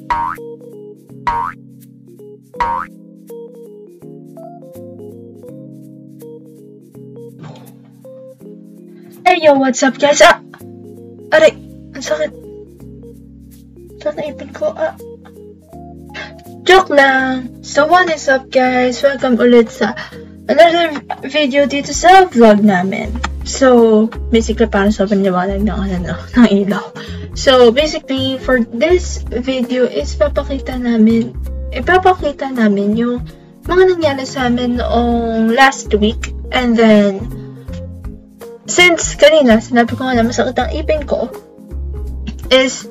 Hey yo, what's up guys? Aray! Ang sakit. Saan naipin ko? Joke lang! So what is up guys? Welcome ulit sa another video dito sa vlog namin. So, basically parang sobrang liwanag ng ilaw. So, basically, for this video is ipapakita namin yung mga nangyari sa amin noong last week. And then, since kanina, sinabi ko nga na masakit ang ipin ko, is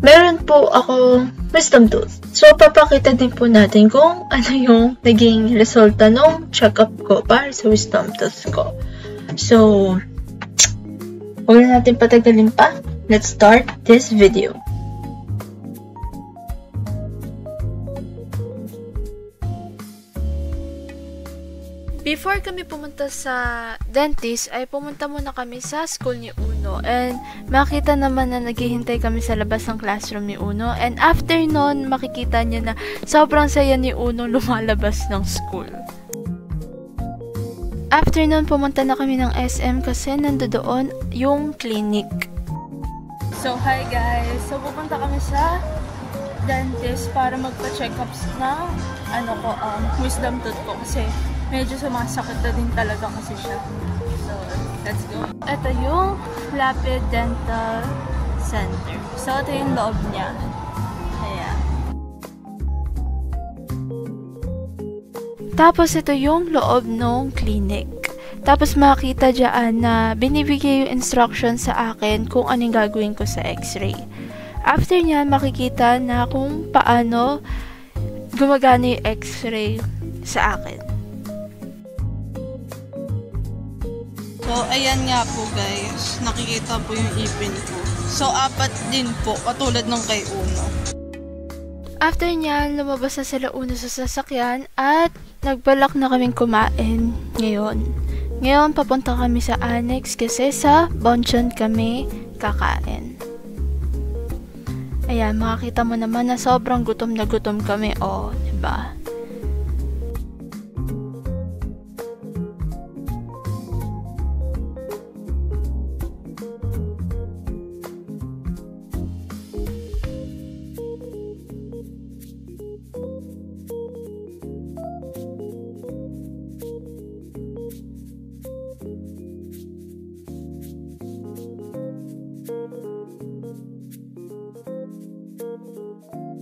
meron po ako wisdom tooth. So, papakita din po natin kung ano yung naging resulta ng check-up ko para sa wisdom tooth ko. So, huwag na natin patagalin pa. Let's start this video. Before kami pumunta sa dentist, ay pumunta muna kami sa school ni Uno. And makita naman na naghihintay kami sa labas ng classroom ni Uno. And after nun, makikita niya na sobrang saya ni Uno lumalabas ng school. After nun, pumunta na kami ng SM kasi nandoon yung clinic. So, hi guys! So, pupunta kami sa dentist para magpa-check-ups na wisdom tooth ko kasi medyo sumasakit na din talaga kasi siya. So, let's go. Ito yung Lapid Dental Center. So, ito yung loob niya. Ayan. Tapos, ito yung loob ng clinic. Tapos, makikita dyan na binibigay yung instruction sa akin kung anong gagawin ko sa x-ray. After nyan, makikita na kung paano gumagana yung x-ray sa akin. So, ayan nga po guys. Nakikita po yung ipin ko. So, 4 din po. Katulad nung kay Uno. After nyan, lumabas na sila Uno sa sasakyan at nagbalak na kaming kumain ngayon. Ngayon, papunta kami sa Annex kasi sa Bonchon kami kakain. Ayan, makikita mo naman na sobrang gutom na gutom kami. Oh, diba?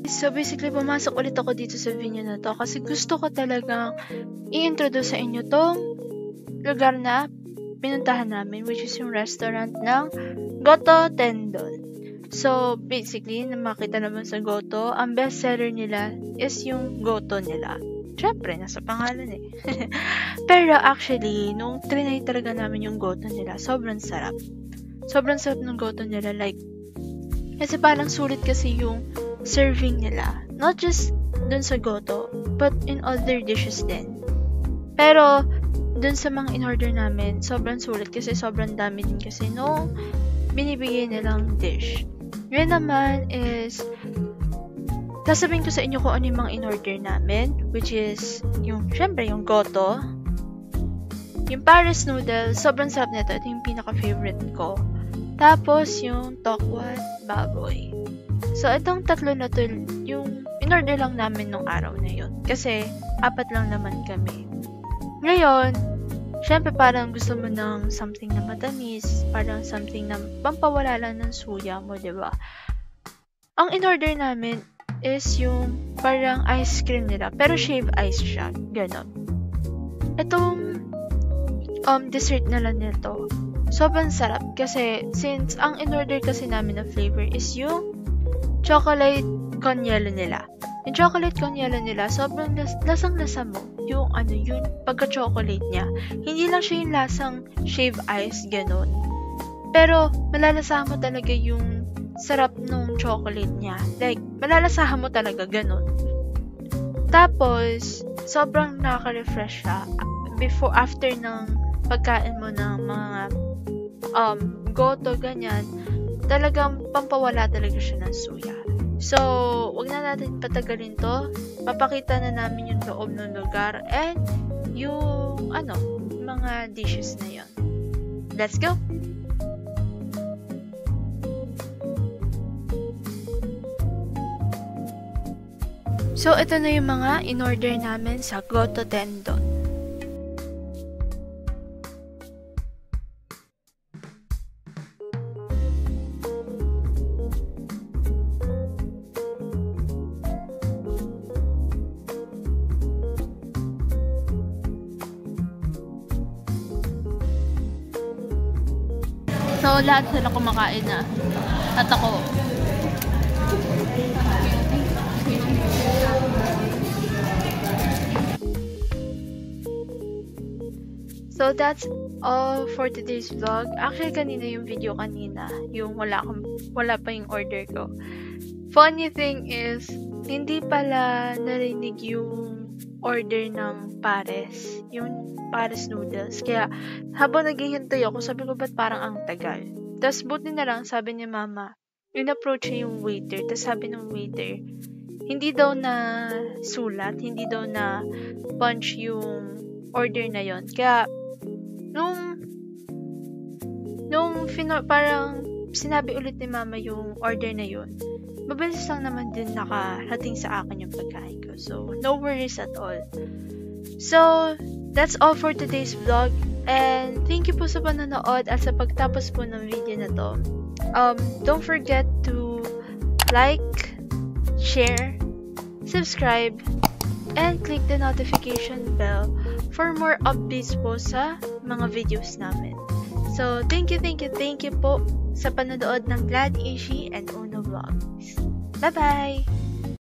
So basically, pumasok ulit ako dito sa video na to kasi gusto ko talagang i-introduce sa inyo tong lugar na pinuntahan namin, which is yung restaurant ng Goto Tendon. So basically, makita naman sa Goto, ang best seller nila is yung Goto nila. Syempre, nasa pangalan eh. Pero actually, nung trinay talaga namin yung Goto nila, sobrang sarap. Sobrang sarap ng Goto nila. Like, kasi parang sulit kasi yung serving nila. Not just dun sa Goto, but in other dishes din. Pero, dun sa mga in-order namin, sobrang sulit kasi sobrang dami din kasi nung binibigay nilang dish. Yun naman is, sasabihin ko sa inyo kung ano yung mga in-order namin, which is, syempre, yung Goto, yung Paris noodle, sobrang sarap nito. Ito yung pinaka-favorite ko. Tapos, yung Tokwat Baboy. So, itong tatlo na to, yung in-order lang namin nung araw na yun. Kasi, 4 lang naman kami. Ngayon, syempre parang gusto mo ng something na matamis, parang something na pampawala lang ng suya mo, diba? Ang in-order namin is yung parang ice cream nila, pero shave ice siya, ganon. Itong dessert nila nito, sobrang sarap kasi since ang in-order kasi namin na flavor is yung chocolate conyelo nila. Yung chocolate conyelo nila, sobrang lasang-lasa mo. Yung yung pagka-chocolate niya. Hindi lang siya yung lasang shave ice, ganon. Pero, malalasahan mo talaga yung sarap nung chocolate niya. Like, malalasahan mo talaga, ganon. Tapos, sobrang nakaka-refresh siya. After ng pagkain mo ng mga Goto, ganyan, talagang pampawala talaga siya ng suya. So, wag na natin patagalin to. Papakita na namin yung loob ng lugar and yung mga dishes na yon. Let's go! So, ito na yung mga in-order namin sa Goto Tendon. So, lahat sila kumakain na. At ako. So, that's all for today's vlog. Actually, kanina yung video kanina. Yung wala pa yung order ko. Funny thing is, hindi pala narinig yung order ng pares. Yung pares noodles. Kaya, habang naghihintay ako, sabi ko, ba't parang ang tagal? Tapos, buti na lang, sabi ni mama, in-approach niya yung waiter. Tapos, sabi ng waiter, hindi daw na sulat, hindi daw na punch yung order na yon. Kaya, parang sinabi ulit ni mama yung order na yun, mabilis lang naman din nakarating sa akin yung pagkain ko. So, no worries at all. So, that's all for today's vlog. And thank you po sa panonood at sa pagtapos po ng video na to. Don't forget to like, share, subscribe, and click the notification bell for more updates po sa mga videos namin. So, thank you po sa panonood ng Glad Ishi and Uno Vlogs. Bye-bye!